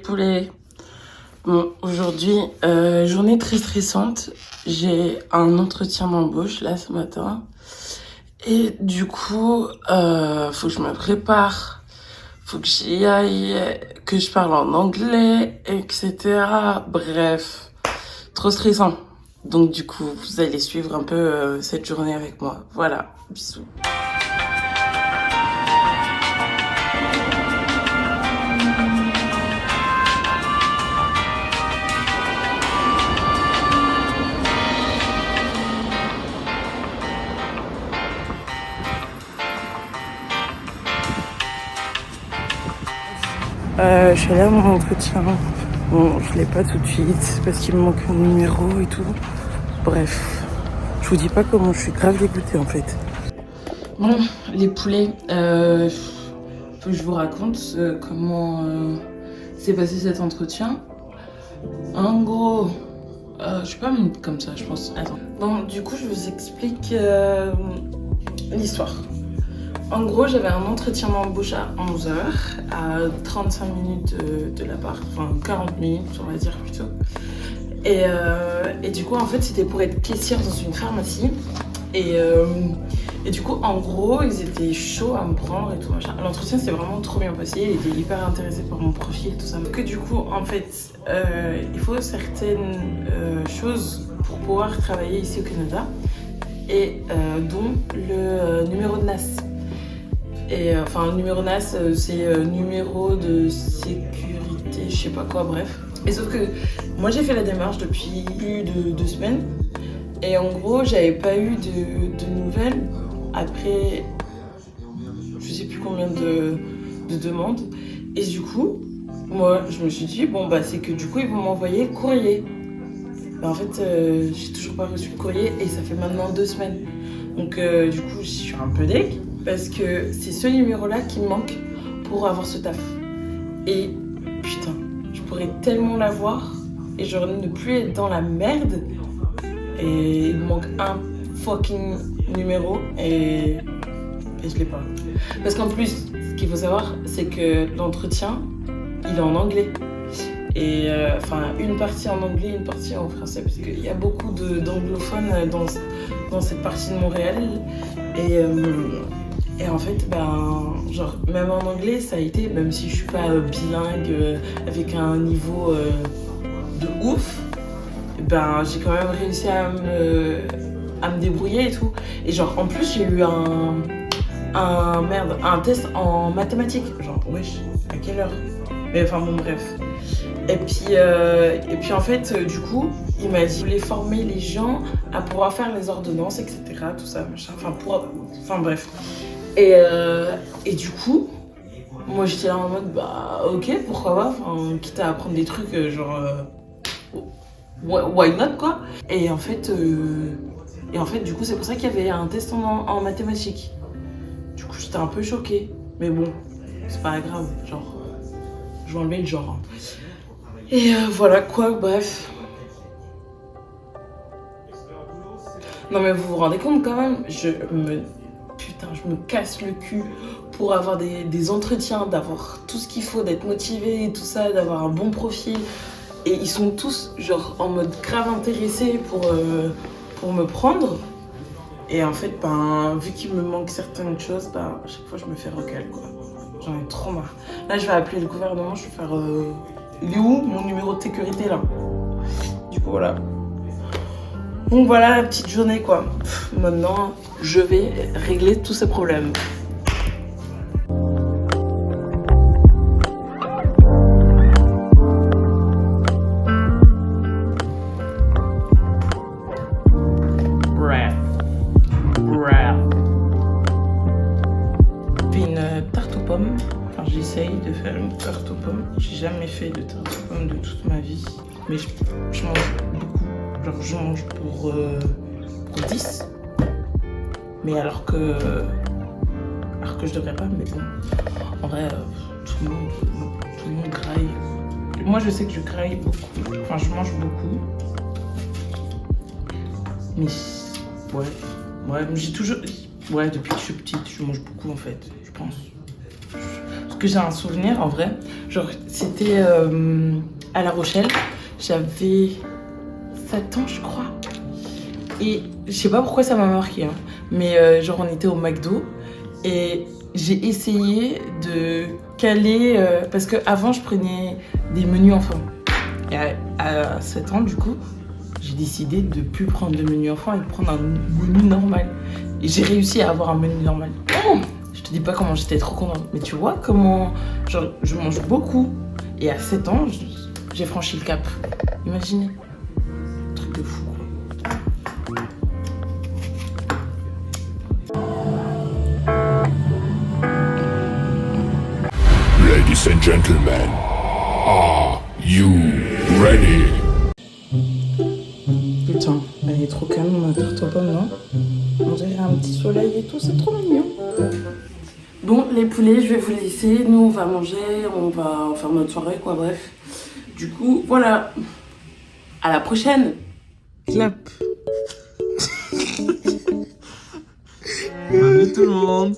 poulets. Bon, aujourd'hui, journée très stressante. J'ai un entretien d'embauche là ce matin. Et du coup, faut que je me prépare. Faut que j'y aille, que je parle en anglais, etc. Bref, trop stressant. Donc du coup, vous allez suivre un peu cette journée avec moi. Voilà, bisous. Je suis allée à mon entretien. Bon, je l'ai pas tout de suite parce qu'il me manque un numéro et tout. Bref, je vous dis pas comment je suis grave dégoûtée en fait. Bon, les poulets, faut que je vous raconte comment s'est passé cet entretien. En gros, je suis pas comme ça, je pense. Attends. Bon, du coup, je vous explique l'histoire. En gros, j'avais un entretien d'embauche à 11h, à 35 minutes de l'appart, enfin 40 minutes, on va dire plutôt. Et du coup, en fait, c'était pour être caissière dans une pharmacie. Et du coup, en gros, ils étaient chauds à me prendre et tout machin. L'entretien s'est vraiment trop bien passé, ils étaient hyper intéressés par mon profil et tout ça. Que du coup, en fait, il faut certaines choses pour pouvoir travailler ici au Canada, et dont le numéro de NAS. Et enfin, numéro NAS, c'est numéro de sécurité, je sais pas quoi, bref. Et sauf que moi, j'ai fait la démarche depuis plus de 2 semaines. Et en gros, j'avais pas eu de nouvelles après je sais plus combien de demandes. Et du coup, moi, je me suis dit, bon, bah, c'est que du coup, ils vont m'envoyer le courrier. Bah, en fait, j'ai toujours pas reçu le courrier et ça fait maintenant 2 semaines. Donc, du coup, je suis un peu deg parce que c'est ce numéro-là qui me manque pour avoir ce taf. Et putain, je pourrais tellement l'avoir et genre ne plus être dans la merde. Et il me manque un fucking numéro et je l'ai pas. Parce qu'en plus, ce qu'il faut savoir, c'est que l'entretien, il est en anglais. Et enfin, une partie en anglais, une partie en français, parce qu'il y a beaucoup d'anglophones dans cette partie de Montréal. Et en fait, ben, genre, même en anglais, ça a été, même si je suis pas bilingue avec un niveau de ouf, ben, j'ai quand même réussi à me débrouiller et tout. Et genre, en plus, j'ai eu un test en mathématiques. Genre, wesh, à quelle heure? Mais enfin, bon, bref. Et puis en fait, du coup, il m'a dit qu'il voulait former les gens à pouvoir faire les ordonnances, etc. Tout ça, machin. Enfin, bref. Et du coup, moi, j'étais là en mode, bah, ok, pourquoi pas. Enfin, quitte à apprendre des trucs, genre... why not, quoi. Et en fait, du coup, c'est pour ça qu'il y avait un test en mathématiques. Du coup, j'étais un peu choquée. Mais bon, c'est pas grave, genre, je vais enlever le genre. Et voilà, quoi, bref. Non, mais vous vous rendez compte quand même, je me casse le cul pour avoir des entretiens, d'avoir tout ce qu'il faut, d'être motivée et tout ça, d'avoir un bon profil. Et ils sont tous genre en mode grave intéressés pour me prendre. Et en fait, ben, vu qu'il me manque certaines choses, ben, à chaque fois je me fais recal, quoi. J'en ai trop marre. Là, je vais appeler le gouvernement, je vais faire... il est où mon numéro de sécurité, là? Du coup, voilà. Donc voilà la petite journée, quoi. Maintenant, je vais régler tous ces problèmes. J'essaye de faire une tarte aux pommes. J'ai jamais fait de tarte aux pommes de toute ma vie. Mais je mange beaucoup. Genre je mange pour 10. Mais alors que je devrais pas. Mais bon, en vrai, tout le monde graille. Moi je sais que je graille beaucoup. Enfin je mange beaucoup. Mais ouais, j'ai toujours... Ouais, depuis que je suis petite, je mange beaucoup en fait, je pense. que j'ai un souvenir en vrai. Genre, c'était à La Rochelle. J'avais 7 ans, je crois. Et je sais pas pourquoi ça m'a marqué, hein. Mais genre, on était au McDo et j'ai essayé de caler. Parce qu'avant, je prenais des menus enfants. Et à 7 ans, du coup, j'ai décidé de plus prendre le menu enfant et de prendre un menu normal. Et j'ai réussi à avoir un menu normal. Oh, je te dis pas comment j'étais trop contente. Mais tu vois comment genre, je mange beaucoup. Et à 7 ans, j'ai franchi le cap. Imaginez. Truc de fou, quoi. Ladies and gentlemen, are you ready? Putain, elle est trop calme, ma tarte aux pommes, non? On dirait un petit soleil et tout, c'est trop mignon. Bon, les poulets, je vais vous laisser. Nous, on va manger, on va faire notre soirée, quoi, bref. Du coup, voilà. À la prochaine. Clap. Salut tout le monde.